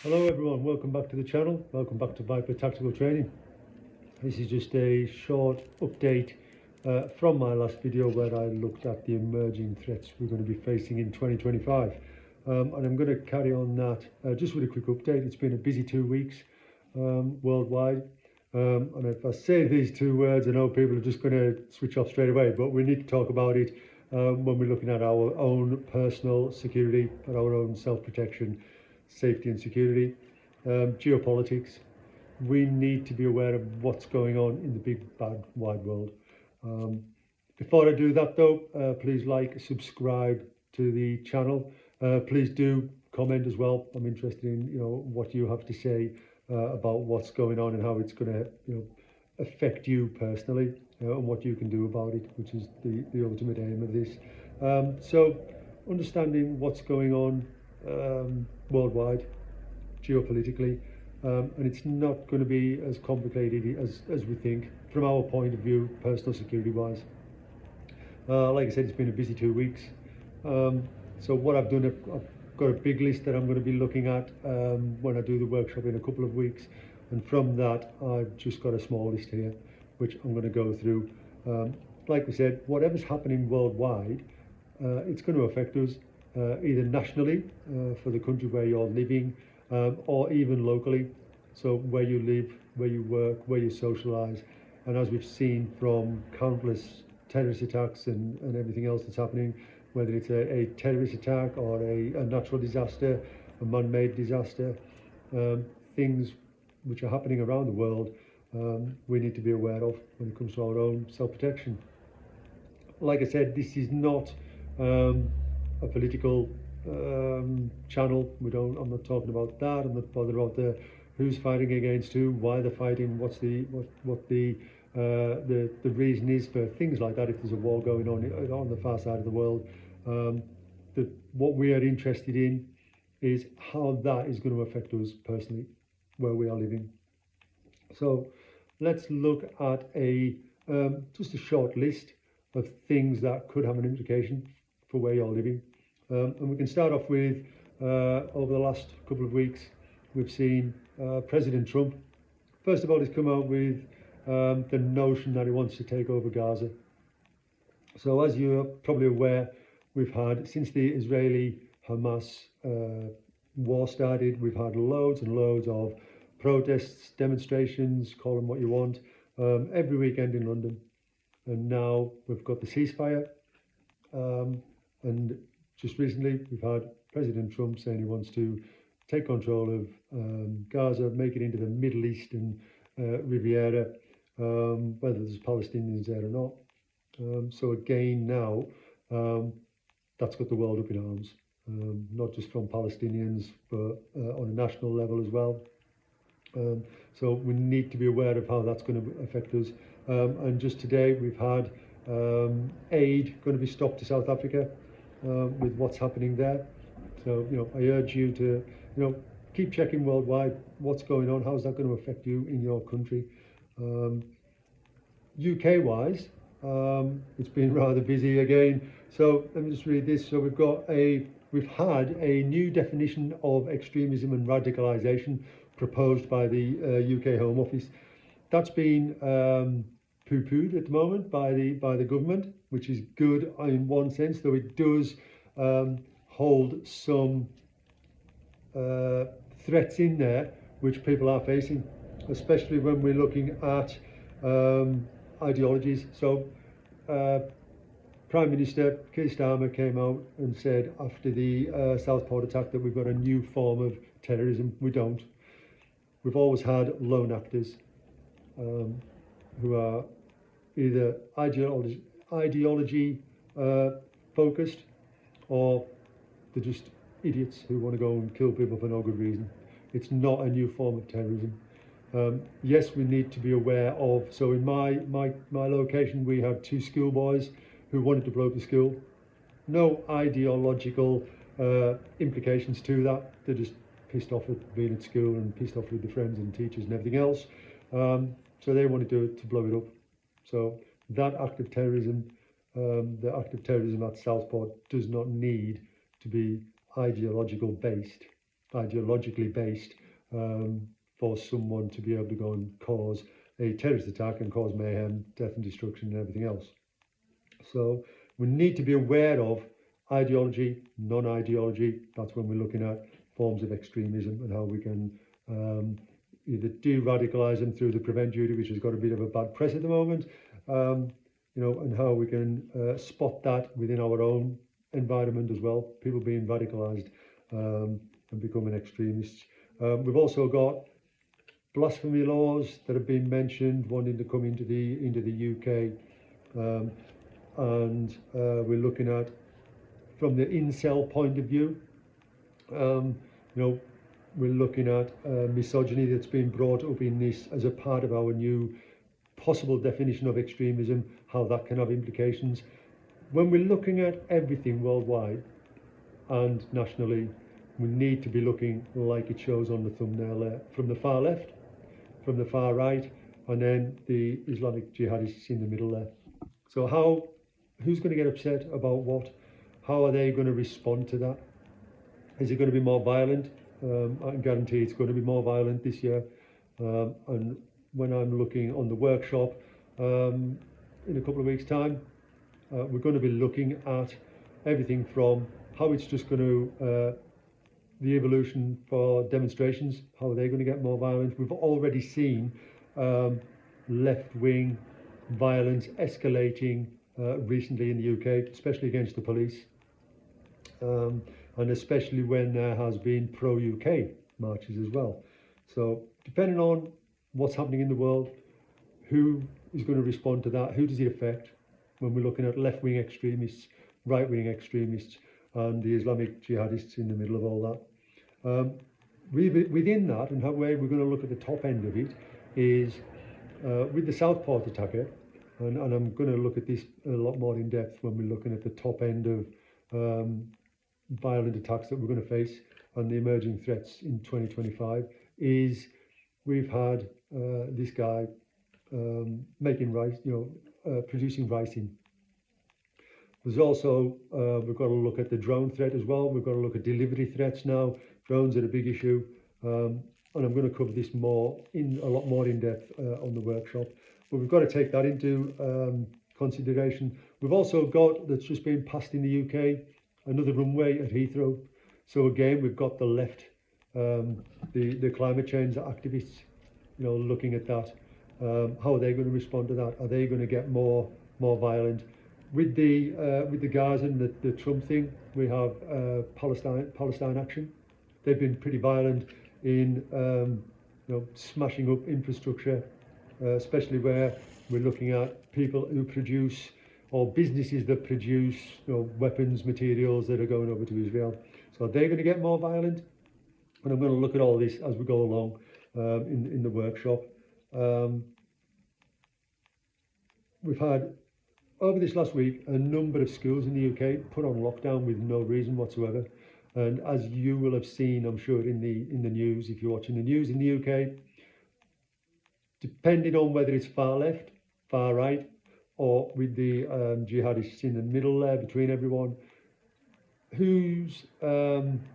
Hello everyone, welcome back to the channel, welcome back to vipatacticaltraining. This is just a short update from my last video where I looked at the emerging threats we're going to be facing in 2025. And I'm going to carry on that just with a quick update. It's been a busy 2 weeks worldwide. And if I say these two words, I know people are just going to switch off straight away, but we need to talk about it when we're looking at our own personal security, at our own self-protection, safety and security, geopolitics. We need to be aware of what's going on in the big, bad, wide world. Um, Before I do that though, please like, subscribe to the channel. Please do comment as well. I'm interested in what you have to say about what's going on and how it's going to affect you personally and what you can do about it, which is the ultimate aim of this. So understanding what's going on worldwide, geopolitically, and it's not going to be as complicated as we think from our point of view, personal security wise. Like I said, it's been a busy 2 weeks. So what I've done, I've got a big list that I'm going to be looking at when I do the workshop in a couple of weeks. And from that, I've just got a small list here, which I'm going to go through. Like we said, whatever's happening worldwide, it's going to affect us either nationally for the country where you're living, or even locally. So where you live, where you work, where you socialise. And as we've seen from countless terrorist attacks and everything else that's happening, whether it's a terrorist attack or a natural disaster, a man-made disaster, things which are happening around the world, we need to be aware of when it comes to our own self-protection. Like I said, this is not a political channel. I'm not talking about that. I'm not bothered about who's fighting against who, why they're fighting, what the reason is for things like that. If there's a war going on the far side of the world, what we are interested in is how that is going to affect us personally, where we are living. So let's look at just a short list of things that could have an implication for where you're living. And we can start off with, over the last couple of weeks, we've seen President Trump, first of all, he's come out with the notion that he wants to take over Gaza. So as you're probably aware, we've had, since the Israeli-Hamas war started, we've had loads and loads of protests, demonstrations, call them what you want, every weekend in London. And now we've got the ceasefire. And just recently, we've had President Trump saying he wants to take control of Gaza, make it into the Middle Eastern Riviera, whether there's Palestinians there or not. So again, now that's got the world up in arms, not just from Palestinians, but on a national level as well. So we need to be aware of how that's going to affect us. And just today, we've had aid going to be stopped to South Africa with what's happening there. So, I urge you to, keep checking worldwide what's going on, how's that going to affect you in your country. UK-wise, it's been rather busy again. So let me just read this. So we've had a new definition of extremism and radicalisation proposed by the UK Home Office. That's been poo-pooed at the moment by the government, which is good in one sense, though it does hold some threats in there which people are facing, especially when we're looking at ideologies. So Prime Minister Keir Starmer came out and said after the Southport attack that we've got a new form of terrorism. We don't. We've always had lone actors who are either ideology focused, or they're just idiots who want to go and kill people for no good reason. It's not a new form of terrorism. Yes, we need to be aware of, so in my location we had 2 schoolboys who wanted to blow up the school. No ideological implications to that. They're just pissed off at being at school and pissed off with the friends and teachers and everything else. So they wanted to blow it up. So that act of terrorism, the act of terrorism at Southport, does not need to be ideological based. ideologically based for someone to be able to go and cause a terrorist attack and cause mayhem, death and destruction and everything else. So we need to be aware of ideology, non-ideology. That's when we're looking at forms of extremism and how we can either de-radicalise them through the prevent duty, which has got a bit of a bad press at the moment, you know, and how we can spot that within our own environment as well, people being radicalised and becoming extremists. We've also got blasphemy laws that have been mentioned, wanting to come into the UK, and we're looking at, from the incel point of view, you know, we're looking at misogyny that's been brought up in this as a part of our new possible definition of extremism, how that can have implications. When we're looking at everything worldwide and nationally, we need to be looking like it shows on the thumbnail there, from the far left, from the far right, and then the Islamic jihadists in the middle there. So who's going to get upset about what? How are they going to respond to that? Is it going to be more violent? I can guarantee it's going to be more violent this year. And when I'm looking on the workshop in a couple of weeks' time, we're going to be looking at everything from how it's just going to, the evolution for demonstrations, how are they going to get more violent? We've already seen left-wing violence escalating recently in the UK, especially against the police. And especially when there has been pro-UK marches as well. So depending on what's happening in the world, who is going to respond to that, who does it affect when we're looking at left-wing extremists, right-wing extremists, and the Islamic jihadists in the middle of all that. Within that, and how we're going to look at the top end of it, is with the Southport attacker, and I'm going to look at this a lot more in depth when we're looking at the top end of violent attacks that we're going to face and the emerging threats in 2025, is we've had this guy making rice, producing ricin. There's also, we've got to look at the drone threat as well. We've got to look at delivery threats now. Drones are a big issue. And I'm going to cover this a lot more in depth on the workshop. But we've got to take that into consideration. We've also got, that's just been passed in the UK, another runway at Heathrow. So again, we've got the left, the climate change activists, looking at that. How are they going to respond to that? Are they going to get more violent? With the Gaza and the Trump thing, we have Palestine Action. They've been pretty violent in smashing up infrastructure, especially where we're looking at people who produce, or businesses that produce weapons, materials that are going over to Israel. So they're going to get more violent. And I'm going to look at all this as we go along in the workshop. We've had, over this last week, a number of schools in the UK put on lockdown with no reason whatsoever. And as you will have seen, I'm sure, in the news, if you're watching the news in the UK, depending on whether it's far left, far right, or with the jihadists in the middle there between everyone, whose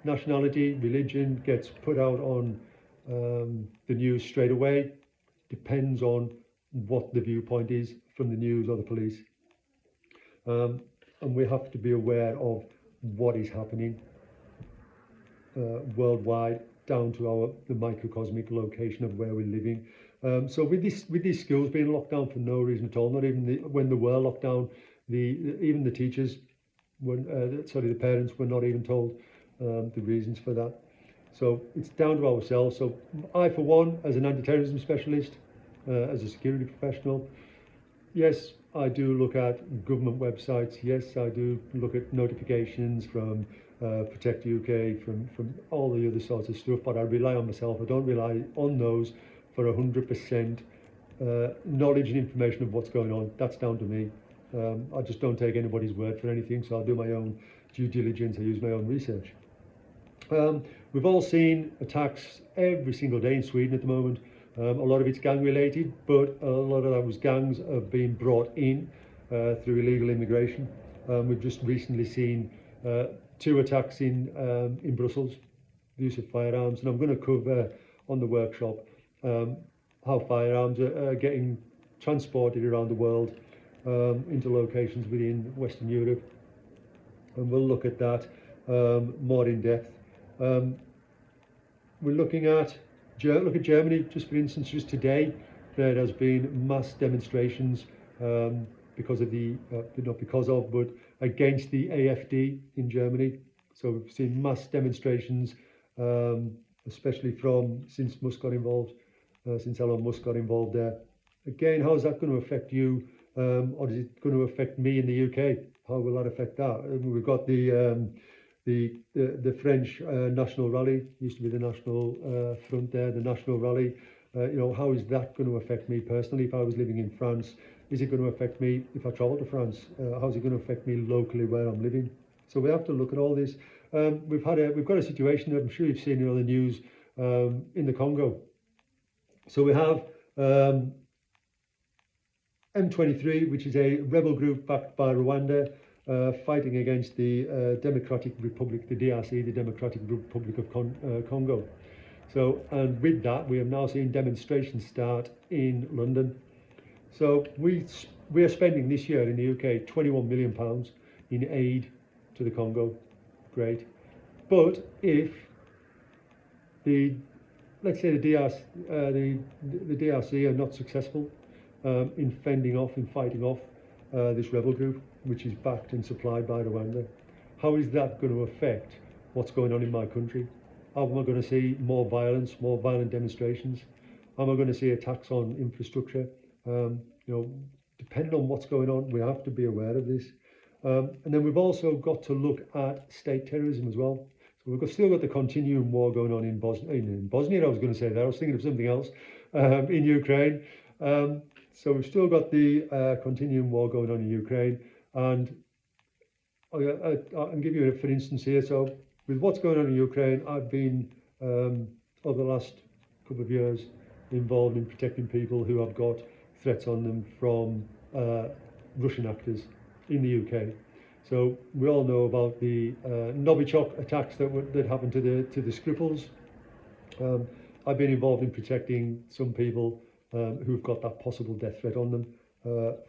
nationality, religion gets put out on the news straight away depends on what the viewpoint is from the news or the police. And we have to be aware of what is happening worldwide, down to the microcosmic location of where we're living. So with these schools being locked down for no reason at all, not even when they were locked down, even the teachers, the parents were not even told the reasons for that. So it's down to ourselves. So I, for one, as an anti-terrorism specialist, as a security professional, yes, I do look at government websites. Yes, I do look at notifications from Protect UK, from all the other sorts of stuff, but I rely on myself. I don't rely on those for 100% knowledge and information of what's going on. That's down to me. I just don't take anybody's word for anything, so I do my own due diligence. I use my own research. We've all seen attacks every single day in Sweden at the moment. A lot of it's gang related, but a lot of those gangs have been brought in through illegal immigration. We've just recently seen 2 attacks in Brussels, the use of firearms, and I'm going to cover on the workshop how firearms are getting transported around the world into locations within Western Europe, and we'll look at that more in depth. We're looking at Germany, just for instance. Just today there has been mass demonstrations because of the not because of, but against the AfD in Germany. So we've seen mass demonstrations, especially since Musk got involved, since Elon Musk got involved there. Again, how is that going to affect you, or is it going to affect me in the UK? How will that affect that? We've got the French National Rally, used to be the National Front there, the National Rally. How is that going to affect me personally if I was living in France? Is it going to affect me if I travel to France? How is it going to affect me locally where I'm living? So we have to look at all this. We've got a situation that I'm sure you've seen on the news in the Congo. So we have M23, which is a rebel group backed by Rwanda, fighting against the Democratic Republic, the DRC, the Democratic Republic of Congo. So, and with that, we have now seen demonstrations start in London. So we are spending this year in the UK £21 million in aid to the Congo. Great. But if let's say the DRC are not successful in fending off and fighting off this rebel group, which is backed and supplied by Rwanda, how is that going to affect what's going on in my country? Am I going to see more violence, more violent demonstrations? Am I going to see attacks on infrastructure? Depending on what's going on, we have to be aware of this. And then we've also got to look at state terrorism as well. So we've still got the continuing war going on in Bosnia, I was going to say that. I was thinking of something else, in Ukraine. So we've still got the continuing war going on in Ukraine. And I'll give you for instance here. So with what's going on in Ukraine, I've been, over the last couple of years, involved in protecting people who have got threats on them from Russian actors in the UK. So we all know about the Novichok attacks that happened to the Skripals. I've been involved in protecting some people who've got that possible death threat on them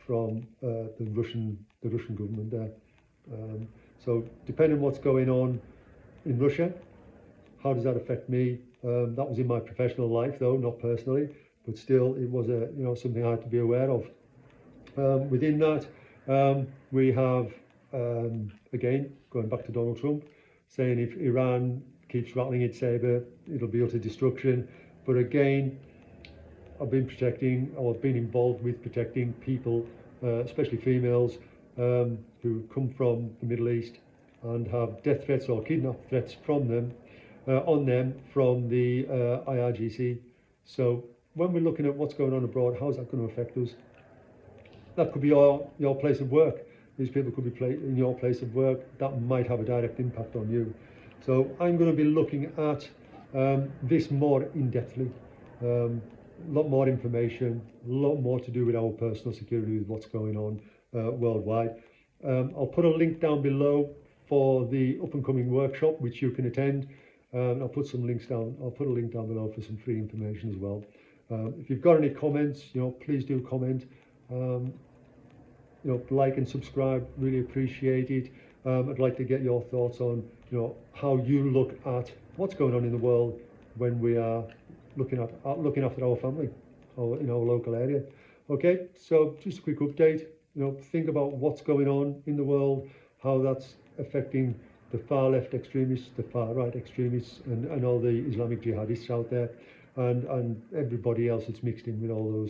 from the Russian government there. So depending on what's going on in Russia, how does that affect me? That was in my professional life, though, not personally, but still, it was something I had to be aware of. Within that, we have again going back to Donald Trump, saying if Iran keeps rattling its saber, it'll be utter destruction. But again, I've been involved with protecting people, especially females, who come from the Middle East and have death threats or kidnap threats from them, on them from the IRGC. So when we're looking at what's going on abroad, how is that going to affect us? That could be your place of work. These people could be in your place of work. That might have a direct impact on you. So I'm going to be looking at this more in-depthly. A lot more information, a lot more to do with our personal security, with what's going on worldwide. I'll put a link down below for the up-and-coming workshop, which you can attend. I'll put some links down. I'll put a link down below for some free information as well. If you've got any comments, please do comment. Like and subscribe. Really appreciate it. I'd like to get your thoughts on, how you look at what's going on in the world when we are looking after our family or in our local area. Okay, so just a quick update. Think about what's going on in the world, how that's affecting the far left extremists, the far right extremists, and all the Islamic jihadists out there, and everybody else that's mixed in with all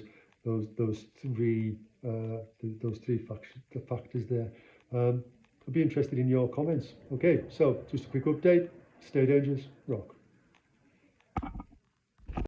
those three factors there. I'd be interested in your comments. Okay, so just a quick update. Stay dangerous, rock.